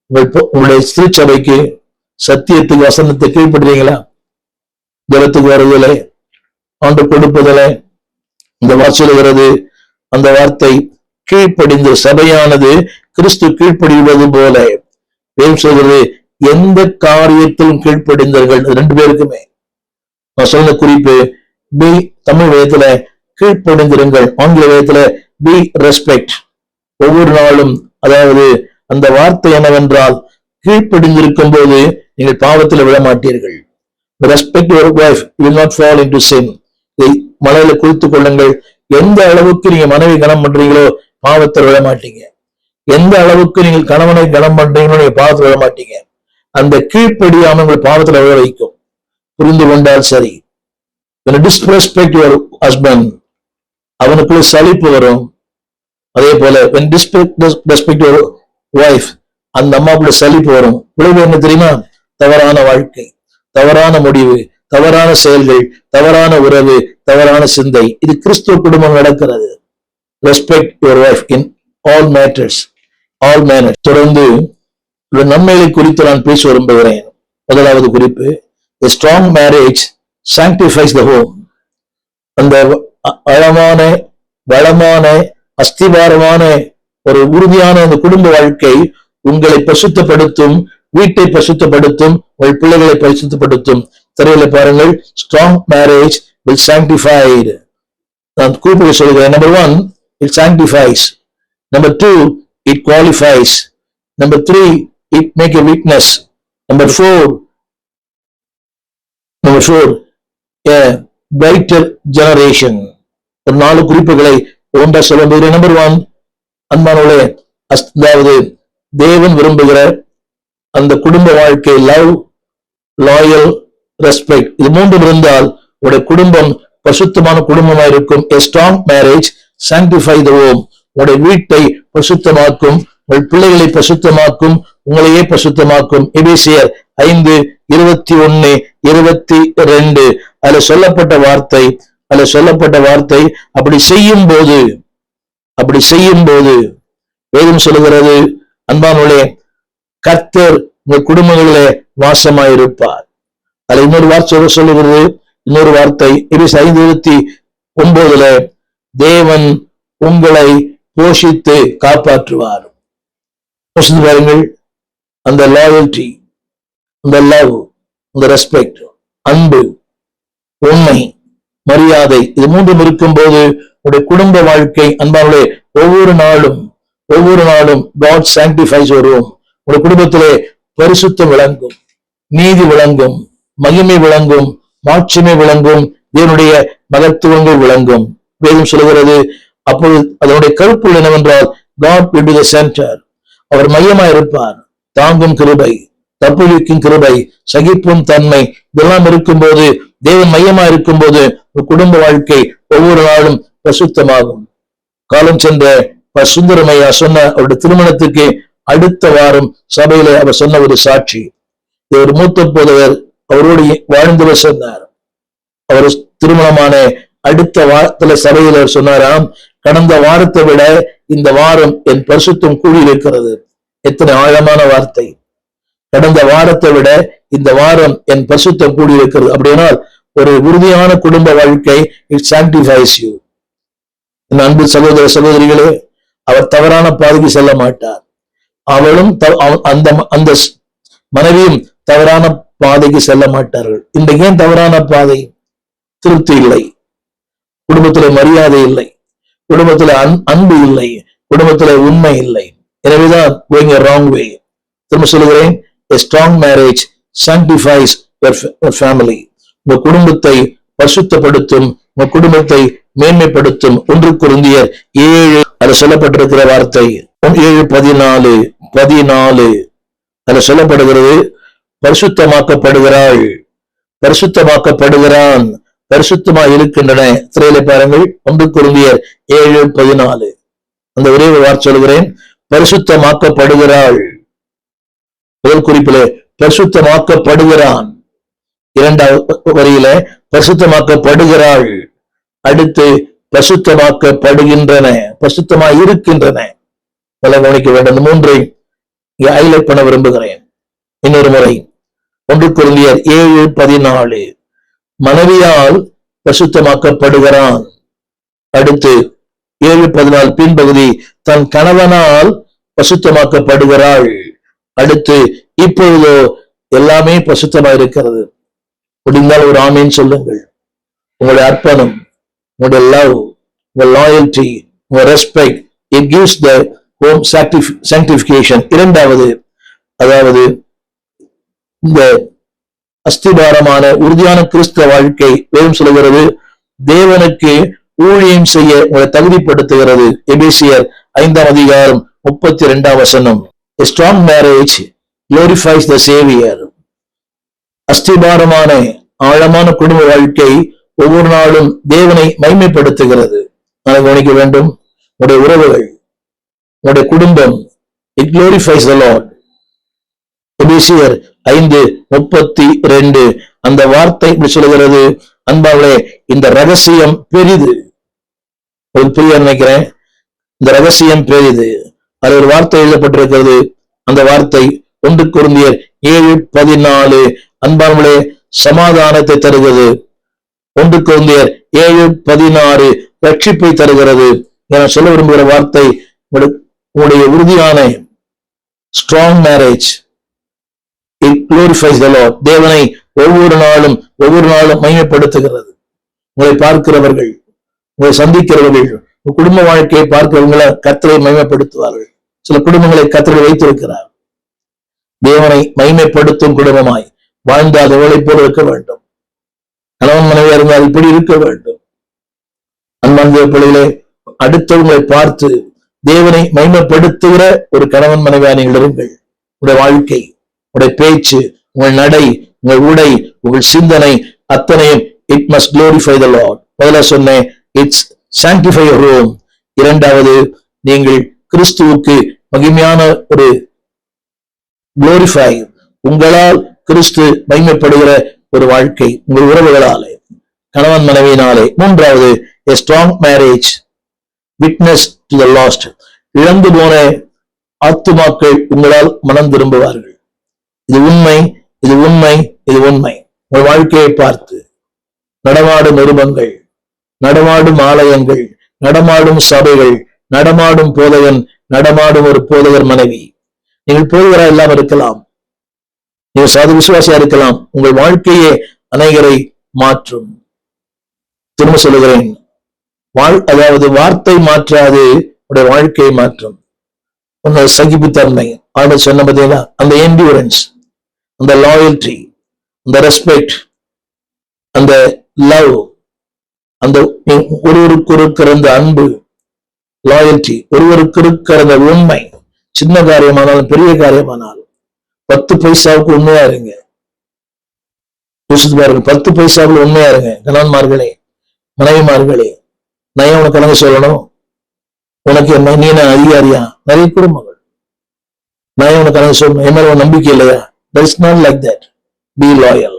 S1: உங்களுடைய ஸ்திரீ சபைக்கு, சத்தியத்துக்கு, வசனத்தை கீழ்ப்படுறீங்களா? ஜபத்துக்கு வருவதில்லை, ஆண்டு கொடுப்பதில்லை. இந்த வாசலுகிறது அந்த வார்த்தை கீழ்ப்படிந்து, சபையானது கிறிஸ்து கீழ்ப்படிவது போல. ஏன் சொல்கிறது? எந்த காரியத்திலும் கீழ்ப்படிந்தார்கள். 2 பேருக்குமே நான் சொன்ன குறிப்பு பி. தமிழ் வேதத்துல கீழ்ப்படிந்திருங்கள், ஆங்கில வேதத்துல பி ரெஸ்பெக்ட். ஒவ்வொரு நாளும், அதாவது அந்த வார்த்தை என்னவென்றால், கீழ்ப்படிந்திருக்கும் போது நீங்கள் பாவத்தில் விழ மாட்டீர்கள். Respect your wife, you will not fall into sin. இதை மனதில் குறித்துக் கொள்ளுங்கள். எந்த அளவுக்கு நீங்க மனைவி கனம் பண்றீங்களோ பாவத்தில் விழ மாட்டீங்க. எந்த அளவுக்கு நீங்கள் கணவனை கனம் பண்றீங்களோ நீங்க பாவத்தில் விழ மாட்டீங்க. அந்த கீழ்ப்படியாம உங்கள் பாவத்தில் விழ வைக்கும். புரிந்து கொண்டால் சரி. When you disrespect your husband, அவனுக்குள்ள சலிப்பு வரும். அதே போல when disrespect your wife, அந்த அம்மாக்குள்ள சலிப்பு வரும். விளைவு என்ன தெரியுமா? தவறான வாழ்க்கை, தவறான முடிவு, தவறான செயல்கள், தவறான உறவு, தவறான சிந்தை. இது கிறிஸ்துவ குடும்பம் நடக்கிறது. Respect your wife in all matters, all manners. தொடர்ந்து நன்மைகளை குறித்து நான் பேச விரும்புகிறேன். முதலாவது குறிப்பு, a strong marriage sanctifies the home. அந்த ஆழமான, வளமான, அஸ்திவாரமான ஒரு உறுதியான அந்த குடும்ப வாழ்க்கை உங்களை பரிசுத்தப்படுத்தும், வீட்டை பரிசுத்தப்படுத்தும், உங்கள் பிள்ளைகளை பரிசுத்தப்படுத்தும். திரையில பாருங்கள், strong marriage will sanctify. நான் குறிப்பிட்டு சொல்கிறேன். Number 1, it sanctifies. Number 2, it qualifies. Number 3, it make a witness. Number 4, a brighter generation. ஒரு 4 குறிப்புகளை ஒன்றா சொல்ல முடியும். நம்பர் 1, அன்பானவர்களே, அதாவது தேவன் விரும்புகிற அந்த குடும்ப வாழ்க்கை, லவ், லாயல், ரெஸ்பெக்ட், இது 3 இருந்தால் உங்களுடைய குடும்பம் பரிசுத்தமான குடும்பமா இருக்கும். A strong marriage sanctify the home. உங்களுடைய வீட்டை பரிசுத்தமாக்கும், உங்கள் பிள்ளைகளை பரிசுத்தமாக்கும், உங்களையே பரிசுத்தமாக்கும். எபேசியர் 5:21-22 அதுல சொல்லப்பட்ட வார்த்தை அப்படி செய்யும் போது வேதம் சொல்லுகிறது, அன்பானவர்களே, கர்த்தர் உங்கள் குடும்பங்களிலே வாசமாயிருப்பார். அதுல இன்னொரு வார்த்தை சொல்லுகிறது, இன்னொரு வார்த்தை எபேசியர் 5:29 தேவன் உங்களை போஷித்து காப்பாற்றுவார். பாருங்கள், அந்த லாயல்டி, அந்த லவ், அந்த ரெஸ்பெக்ட், அன்பு, உண்மை, மரியாதை, இது மூன்றும் இருக்கும் போது உடைய குடும்ப வாழ்க்கை அன்பானவர்களே ஒவ்வொரு நாளும் God sanctifies your home. உடைய குடும்பத்திலே பரிசுத்தம் விளங்கும், நீதி விளங்கும், மகிமை விளங்கும், மாட்சிமை விளங்கும், தேவனுடைய மகத்துவங்கள் விளங்கும். வேதம் சொல்லுகிறது, அப்போது அதனுடைய கருப்பொருள் என்னவென்றால் God will be the center. அவர் மையமா இருப்பார். தாங்கும் கிருபை, தப்புவிக்கும் கிருபை, சகிப்பும் தன்மை, இதெல்லாம் இருக்கும்போது, தேவன் மையமா இருக்கும்போது குடும்ப வாழ்க்கை ஒவ்வொரு நாளும் பரிசுத்தமாகும். காலம் சென்ற சுந்தரமையா சொன்ன அவருடைய திருமணத்துக்கு அடுத்த வாரம் சபையில அவர் சொன்ன ஒரு சாட்சி. ஒரு மூத்த போதவர் அவரோடு வாழ்ந்தவர் சொன்னார். அவர் திருமணமான அடுத்த வாரத்துல சபையில சொன்னாராம், கடந்த வாரத்தை விட இந்த வாரம் என் பரிசுத்தம் கூடி இருக்கிறது. எத்தனை ஆழமான வார்த்தை! கடந்த வாரத்தை விட இந்த வாரம் என் பரிசுத்தம் கூடி இருக்கிறது. அப்படியானால் ஒரு உறுதியான குடும்ப வாழ்க்கை இட் சாங்டிஃபைஸ் யூ. அன்பு சகோதர சகோதரிகளே, அவர் தவறான பாதைக்கு செல்ல மாட்டார். அவளும் அந்த மனைவியும் தவறான பாதைக்கு செல்ல மாட்டார்கள். இன்றைக்கு ஏன் தவறான பாதை? திருப்தி இல்லை, குடும்பத்துல மரியாதை இல்லை, குடும்பத்துல அன்பு இல்லை, குடும்பத்துல உண்மை இல்லை. எனவேதான் going a wrong way. திரும்ப சொல்லுகிறேன், a strong marriage sanctifies your family. உங்க குடும்பத்தை பரிசுத்தப்படுத்தும், உங்க குடும்பத்தை மேன்மைப்படுத்தும். 1 கொரிந்தியர் 7 அதுல சொல்லப்பட்டிருக்கிற வார்த்தை 7:14 அதுல சொல்லப்படுகிறது, பரிசுத்தமாக்கப்படுகிறாள், பரிசுத்தமாக்கப்படுகிறான், பரிசுத்தமா இருக்கின்றன. திரையில பாருங்கள், 1 கொரிந்தியர் 7:14 அந்த ஒரே வார்த்தை சொல்கிறேன், பரிசுத்தமாக்கப்படுகிறாள். முதல் குறிப்பிலே பரிசுத்தமாக்கப்படுகிறான், 2வது வரியில பரிசுத்தமாக்கப்படுகிறாள், அடுத்து பரிசுத்தமாக்கப்படுகின்றன, பரிசுத்தமா இருக்கின்றன. கவனிக்க வேண்டும். இந்த 3ஐ ஹைலைட் பண்ண விரும்புகிறேன். இன்னொரு முறை 1 கொரிந்தியர் 7:14 மனைவியால் பரிசுத்தமாக்கப்படுகிறான், அடுத்து 7:14 பின்பகுதி தன் கணவனால் பரிசுத்தமாக்கப்படுகிறாள், அடுத்து இப்பொழுதோ எல்லாமே பரிசுத்தமா இருக்கிறது. முடிந்தால் ஒரு ஆமீன் சொல்லுங்கள். உங்களுடைய அர்ப்பணம், உங்களுடைய லவ், உங்கள் லாயல்டி, உங்கள் respect, it gives the home sanctification. 2வது, அதாவது இந்த அஸ்திபாரமான உறுதியான கிறிஸ்தவ வாழ்க்கை வேதம் சொல்லுகிறது, தேவனுக்கு ஊழியம் செய்ய உங்களை தகுதிப்படுத்துகிறது. எபேசியர் 5:32 A strong marriage glorifies the Savior. அஸ்திபாரமான ஆழமான குடும்ப வாழ்க்கை ஒவ்வொரு நாளும் தேவனை மகிமைப்படுத்துகிறது. நான் கவனிக்க வேண்டும், உங்களுடைய உறவுகள், உங்களுடைய குடும்பம், it glorifies the Lord. எபேசியர் 5:32 அந்த வார்த்தை இப்படி சொல்லுகிறது, அன்பார்களே, இந்த ரகசியம் பெரிது. ஒரு புரிய நினைக்கிறேன், இந்த ரகசியம் பெரிது. அது ஒரு வார்த்தை எழுதப்பட்டிருக்கிறது. அந்த வார்த்தை 1 கொரிந்தியர் 7:14 அன்பார்களே சமாதானத்தை தருகிறது. 1 கொரிந்தியர் 7:16 ரட்சிப்பை தருகிறது. நான் சொல்ல விரும்புகிற வார்த்தை, உங்களுடைய உறுதியான strong marriage it glorifies the Lord. தேவனை ஒவ்வொரு நாளும் மகிமைப்படுத்துகிறது. உங்களை பார்க்கிறவர்கள், உங்களை சந்திக்கிறவர்கள், உங்க குடும்ப வாழ்க்கையை பார்க்கிறவங்களை கர்த்தரை மகிமைப்படுத்துவார்கள். சில குடும்பங்களை கர்த்தரை வைத்திருக்கிறார். தேவனை மகிமைப்படுத்தும் குடும்பமாய் வாழ்ந்தால் எவளை போல இருக்க வேண்டும். கணவன் மனைவியா இருந்தால் இப்படி இருக்க வேண்டும். அன்பான பிள்ளைகளே, அடுத்தவங்களை பார்த்து தேவனை மகிமைப்படுத்துகிற ஒரு கணவன் மனைவியா நீங்கள் இருங்கள். உங்களுடைய வாழ்க்கை, உங்களுடைய பேச்சு, உங்கள் நடை, உங்கள் உடை, உங்கள் சிந்தனை அத்தனையும் it must glorify the Lord. முதல்ல சொன்னேன், it's sanctify your home. இரண்டாவது, நீங்கள் கிறிஸ்துவுக்கு மகிமையான ஒரு glorify, உங்களால் கிறிஸ்து மகிமைப்படுகிற ஒரு வாழ்க்கை, உங்கள் உறவுகளாலே, கணவன் மனைவியினாலே. மூன்றாவது, a strong marriage, witness to the lost. இழந்து போன ஆத்துமாக்கள் உங்களால் மனம் திரும்புவார்கள். இது உண்மை, இது உண்மை, இது உண்மை. உங்கள் வாழ்க்கையை பார்த்து நடமாடும் நிருபங்கள், நடமாடும் ஆலயங்கள், நடமாடும் சபைகள், நடமாடும் போதகன், நடமாடும் ஒரு போதகர் மனைவி. நீங்கள் போதகரா இல்லாமல் இருக்கலாம், நீங்கள் சாது விசுவாசியா இருக்கலாம். உங்கள் வாழ்க்கையே அநேகரை மாற்றும். திரும்ப சொல்லுகிறேன், அதாவது வார்த்தை மாற்றாது உடைய வாழ்க்கையை மாற்றும். உன்னோட சகிப்புத்தன்மை, ஆண்டு சொன்ன பார்த்தீங்களா, அந்த என்டியூரன்ஸ், அந்த லாயல்டி, அந்த ரெஸ்பெக்ட், அந்த லவ், அந்த ஒருவருக்கு இருக்கிற அந்த அன்பு, லாயல்டி, ஒருவருக்கு இருக்கிற அந்த உண்மை, சின்ன காரியமானாலும் பெரிய காரியமானாலும் 10 பைசாவுக்கு உண்மையா இருங்க. யோசித்து பாருங்க, 10 பைசாவுக்கு உண்மையா இருங்க. கணவன்மார்களே, மனைவிமார்களே, நான் உனக்கு கணக்கு சொல்லணும், உனக்கு என்ன, நீ என்ன அதிகாரியா? நிறைய குடும்பங்கள் நான் உனக்கு கணக்கு சொல்லணும், என் மேல நம்பிக்கை இல்லையா? That is not like that. Be loyal.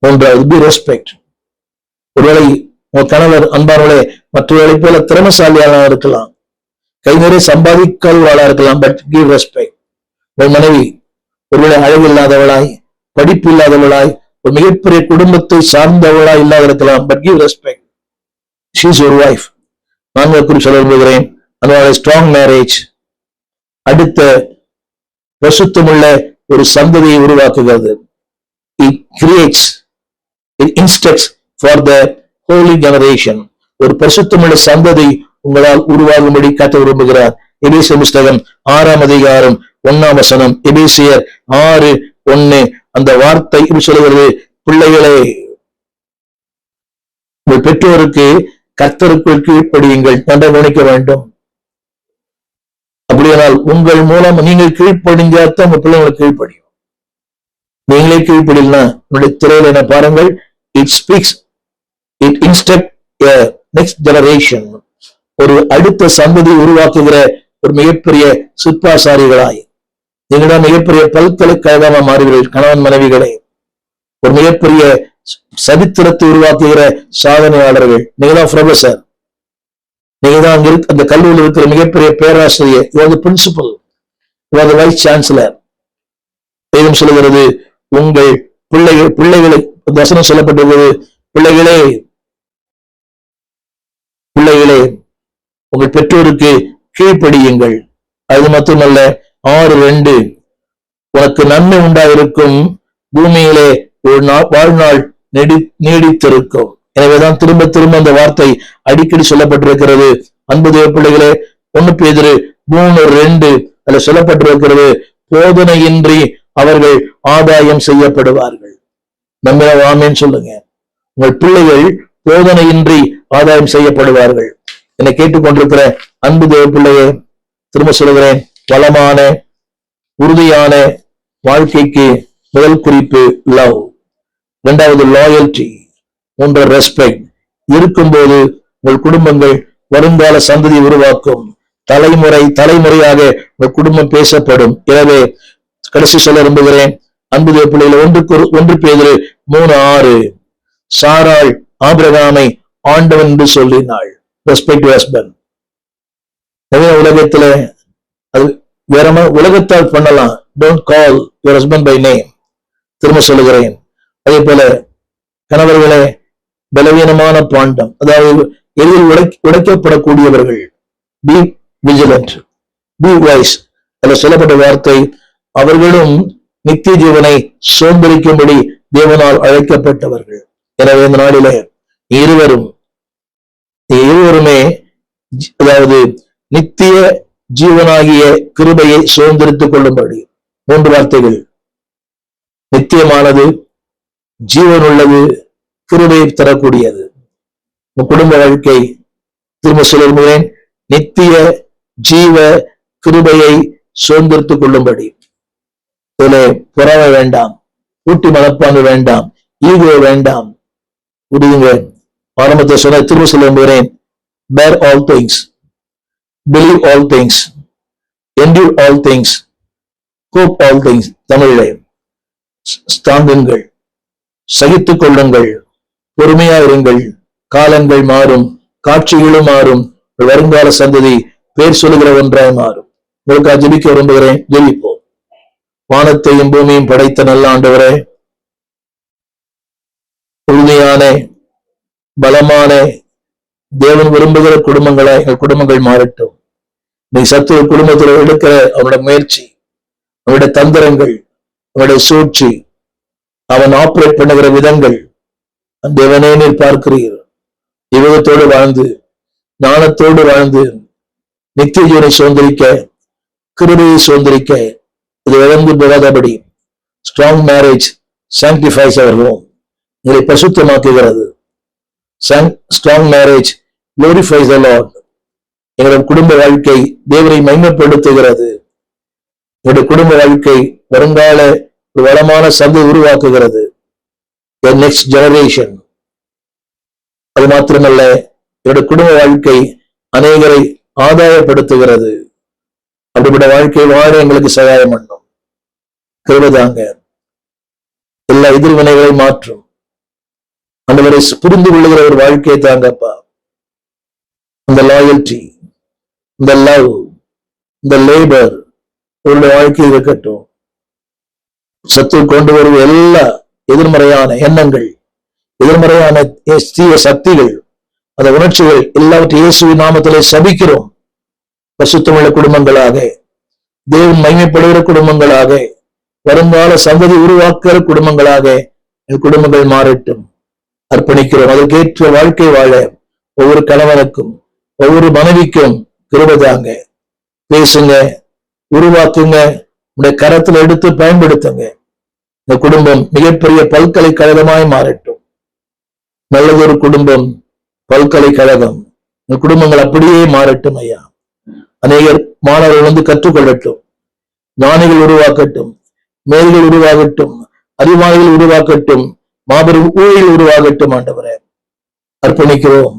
S1: மூன்றாவது, be respect. ஒருவேளை உன் கணவர் அன்பானவர்களே மற்றவர்களை போல திறமசாலியாக இருக்கலாம், கை நிறைய சம்பாதிக்காதவர்களா இருக்கலாம், பட் give respect. உன் மனைவி ஒருவேளை அழகு இல்லாதவளாய், படிப்பு இல்லாதவளாய், ஒரு மிகப்பெரிய குடும்பத்தை சார்ந்தவளாய் இல்லாத இருக்கலாம், but give respect. She is your wife. நான் குறித்து சொல்ல விரும்புகிறேன், அதனால ஸ்ட்ராங் மேரேஜ் அடுத்த பரிசுத்தமுள்ள ஒரு சந்ததியை உருவாக்குகிறது. It creates, it instructs for the holy generation. ஒரு பரிசுத்தமுள்ள சந்ததி உங்களால் உருவாகும்படி கர்த்தர் விரும்புகிறார். எபேசியர் புத்தகம் 6ஆம் அதிகாரம் 1ஆம் வசனம், எபேசியர் 6:1. அந்த வார்த்தை இப்படி சொல்லுகிறது, பிள்ளைகளே உங்கள் பெற்றோருக்கு கர்த்தருக்குள் கீழ்ப்படியுங்கள். நன்றாக கவனிக்க வேண்டும். அப்படியானால் உங்கள் மூலம் நீங்கள் கீழ்ப்படிஞ்சாத்தான் உங்க பிள்ளைங்களுக்கு கீழ்ப்படியும். நீங்களே கீழ்ப்படினா உங்களுடைய திரையில என்ன பாருங்கள், it speaks, it instruct next generation. ஒரு அடுத்த சந்ததி உருவாக்குகிற ஒரு மிகப்பெரிய சிற்பாசாரிகளாய் நீங்கள்தான் மிகப்பெரிய பல்கலைக்கழகமா மாறுகிறீர்கள். கணவன் மனைவிகளே, ஒரு மிகப்பெரிய சரித்திரத்தை உருவாக்குகிற சாதனையாளர்கள். நீங்க தான் ப்ரொஃபசர், நீங்க தான் அங்க அந்த கல்லூரியில் இருக்கிற மிகப்பெரிய பேராசிரியர், you are the principal, you are the vice chancellor. வேதம் சொல்லுகிறது, உங்கள் பிள்ளைகளை வசனம் சொல்லப்பட்டிருக்கிறது, பிள்ளைகளே உங்கள் பெற்றோருக்கு கீழ்ப்படியுங்கள். அது மட்டுமல்ல, 6:2, உனக்கு நன்மை உண்டாயிருக்கும், பூமியிலே ஒரு வாழ்நாள் நீடித்திருக்கும். எனவேதான் திரும்ப திரும்ப அந்த வார்த்தை அடிக்கடி சொல்லப்பட்டிருக்கிறது. அன்பு தேவ பிள்ளைகளே, 1 பேதுரு 3:2 அதுல சொல்லப்பட்டிருக்கிறது, போதனையின்றி அவர்கள் ஆதாயம் செய்யப்படுவார்கள். நம்ம ஆமென் சொல்லுங்க. உங்கள் பிள்ளைகள் போதனையின்றி ஆதாயம் செய்யப்படுவார்கள். என்னை கேட்டுக்கொண்டிருக்கிற அன்பு தேவ பிள்ளையே, திரும்ப சொல்லுகிறேன், வளமான உறுதியான வாழ்க்கைக்கு முதல் குறிப்பு லவ், 2வது லாயல்டி, 3 ரெஸ்பெக்ட். இருக்கும்போது உங்கள் குடும்பங்கள் வருங்கால சந்ததி உருவாக்கும். தலைமுறையாக உங்கள் குடும்பம் பேசப்படும். எனவே கடைசி சொல்ல விரும்புகிறேன், அன்பு தேவ பிள்ளைகளை, 1 பேதுரு 3:6, சாராள் ஆபிரகாமை ஆண்டவன் என்று சொல்லினாள். Respect husband. உலகத்துல அது வேற உலகத்தால் பண்ணலாம். Don't call your husband by name. திரும்ப சொல்லுகிறேன். அதே போல கணவர்களே, பலவீனமான பாண்டம், அதாவது எளிதில் உடைக்கப்படக்கூடியவர்கள். Be vigilant, be wise. அதில் சொல்லப்பட்ட வார்த்தை, அவர்களும் நித்திய ஜீவனை சோம்பரிக்கும்படி தேவனால் அழைக்கப்பட்டவர்கள். எனவே இந்த நாளிலே இருவருமே அதாவது நித்திய ஜீவனாகிய கிருபையை சுதந்திரித்துக் கொள்ளும்படி. 3 வார்த்தைகள், நித்தியமானது, ஜீவனுள்ளது, கிருபையை தரக்கூடியது. குடும்ப வாழ்க்கை, திரும்ப சொல்லுகிறேன், நித்திய ஜீவ கிருபையை சுதந்திரித்துக் கொள்ளும்படி. இதுல பொறாமை வேண்டாம், கூட்டி மனப்பான்மை வேண்டாம், ஈகோ வேண்டாம். புரியுங்க. ஆரம்பத்தை சொன்ன திரும்ப சொல்ல விரும்புகிறேன். bear all things, believe all things, endure all things, hope all things. தமிழிலே தாங்குங்கள், சகித்துக் கொள்ளுங்கள், பொறுமையா இருங்கள். காலங்கள் மாறும், காட்சிகளும் மாறும், வருங்கால சந்ததி பேர் சொல்லுகிற ஒன்றாய் மாறும். உங்களுக்கு ஜெபிக்க விரும்புகிறேன். ஜெபிப்போம். வானத்தையும் பூமியும் படைத்த நல்ல ஆண்டவரே, உறுதியான பலமான தேவன் விரும்புகிற குடும்பங்களை எங்கள் குடும்பங்கள் மாறட்டும். நீ சத்துவ குடும்பத்தில் எடுக்கிற அவனுடைய முயற்சி, அவனுடைய தந்திரங்கள், அவனுடைய சூழ்ச்சி, அவன் ஆபரேட் பண்ணுகிற விதங்கள் தேவனே நீர் பார்க்கிறீர். விவேகத்தோடு வாழ்ந்து, ஞானத்தோடு வாழ்ந்து, நித்திய ஜீவனை சுதந்திரிக்க, கிருபையை சுதந்திரிக்க இது இழந்து போகாதபடி strong marriage sanctifies our home, எங்களை பரிசுத்தமாக்குகிறது. Strong marriage glorifies the Lord, எங்களுடைய குடும்ப வாழ்க்கை தேவனை மகிமைப்படுத்துகிறது. எங்களுடைய குடும்ப வாழ்க்கை வருங்கால ஒரு வளமான சந்தை உருவாக்குகிறது. Next generation. அது மாத்திரமல்ல, என்னுடைய குடும்ப வாழ்க்கை அநேகரை ஆதாயப்படுத்துகிறது. அப்படிப்பட்ட வாழ்க்கை வாழ எங்களுக்கு சகாயம் பண்ணும். கிருபைதாங்க. எல்லா எதிர்வினைகளை மாற்றும். அந்தவரை புரிந்து கொள்ளுகிற ஒரு வாழ்க்கையை தாங்கப்பா. இந்த லாயல்டி, இந்த லவ், இந்த லேபர் அவருடைய வாழ்க்கை இருக்கட்டும். சத்து கொண்டு வரும் எல்லா எதிர்மறையான எண்ணங்கள், எதிர்மறையான தீய சக்திகள், அந்த உணர்ச்சிகள் எல்லாவற்றையும் இயேசுவின் நாமத்திலே சபிக்கிறோம். பரிசுத்தமுள்ள குடும்பங்களாக, தேவன் மகிமைப்படுகிற குடும்பங்களாக, வருங்கால சந்ததி உருவாக்குகிற குடும்பங்களாக என் குடும்பங்கள் மாறட்டும். அர்ப்பணிக்கிறோம். அதற்கேற்ற வாழ்க்கை வாழ ஒவ்வொரு கணவனுக்கும் ஒவ்வொரு மனைவிக்கும் கிருபைதாங்க. பேசுங்க, உருவாக்குங்க, உடைய கரத்துல எடுத்து பயன்படுத்துங்க. இந்த குடும்பம் மிகப்பெரிய பல்கலைக்கழகமாய் மாறட்டும். நல்லதொரு குடும்பம், பல்கலைக்கழகம். இந்த குடும்பங்கள் அப்படியே மாறட்டும் ஐயா. அநேகர் மாணவர்கள் கற்றுக்கொள்ளட்டும், ஞானிகள் உருவாக்கட்டும், மேல்கள் உருவாகட்டும், அறிவாளிகள் உருவாக்கட்டும், மாபெரும் ஊழியர்கள் உருவாகட்டும். ஆண்டவரே அர்ப்பணிக்கிறோம்.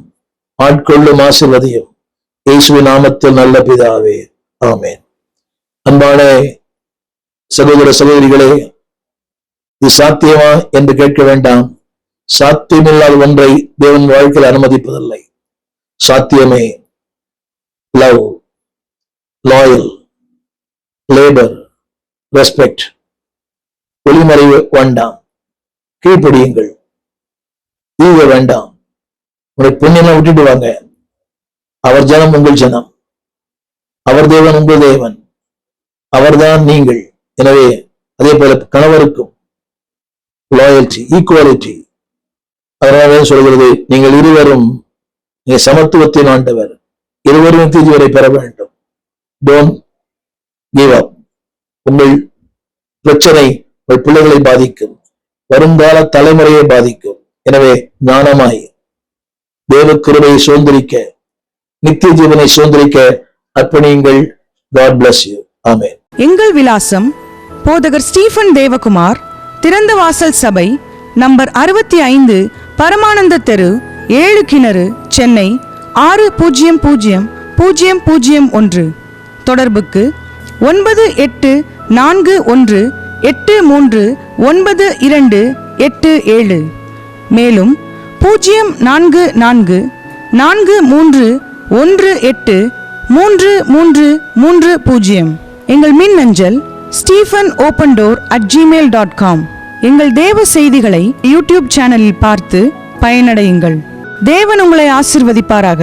S1: ஆட்கொள்ளும் ஆசீர்வதியும் இயேசுவின் நாமத்தில் நல்ல பிதாவே, ஆமென். அன்பான சகோதர சகோதரிகளே, இது சாத்தியமா என்று கேட்க வேண்டாம். சாத்தியமில்லாத ஒன்றை தேவன் வாழ்க்கையில் அனுமதிப்பதில்லை. சாத்தியமே. Love, loyal, labour, respect. ஒளிமறைவு வேண்டாம், கீழ்ப்படியுங்கள். ஈக வேண்டாம். உங்களை புண்ணியமா விட்டுட்டு வாங்க. அவர் ஜனம் உங்கள் ஜனம், அவர் தேவன் உங்கள் தேவன், அவர்தான் நீங்கள். எனவே அதே போல கணவருக்கும் லாயல்டி, ஈக்குவாலிட்டி. அதனால சொல்கிறது, நீங்கள் இருவரும் சமத்துவத்தின் ஆண்டவர், இருவரும் நித்திய வரை பெற வேண்டும். Don't give up. உங்கள் பிரச்சனை உங்கள் பிள்ளைகளை பாதிக்கும், வருங்கால தலைமுறையை பாதிக்கும். எனவே ஞானமாய் தேவ கிருபையை சுதந்திரிக்க, நித்திய ஜீவனை சுதந்திரிக்க அர்ப்பணியுங்கள். God bless you. ஆமென்.
S2: எங்கள் விலாசம் போதகர் ஸ்டீபன் தேவகுமார், திறந்த வாசல் சபை, நம்பர் 65, பரமானந்த தெரு, 7 கிணறு, சென்னை 600001. தொடர்புக்கு 9841839287. மேலும் 0444318330. எங்கள் மின்னஞ்சல் stephenopendor@gmail.com. எங்கள் தேவ செய்திகளை யூடியூப் சேனலில் பார்த்து பயனடையுங்கள். தேவன் உங்களை ஆசீர்வதிப்பாராக.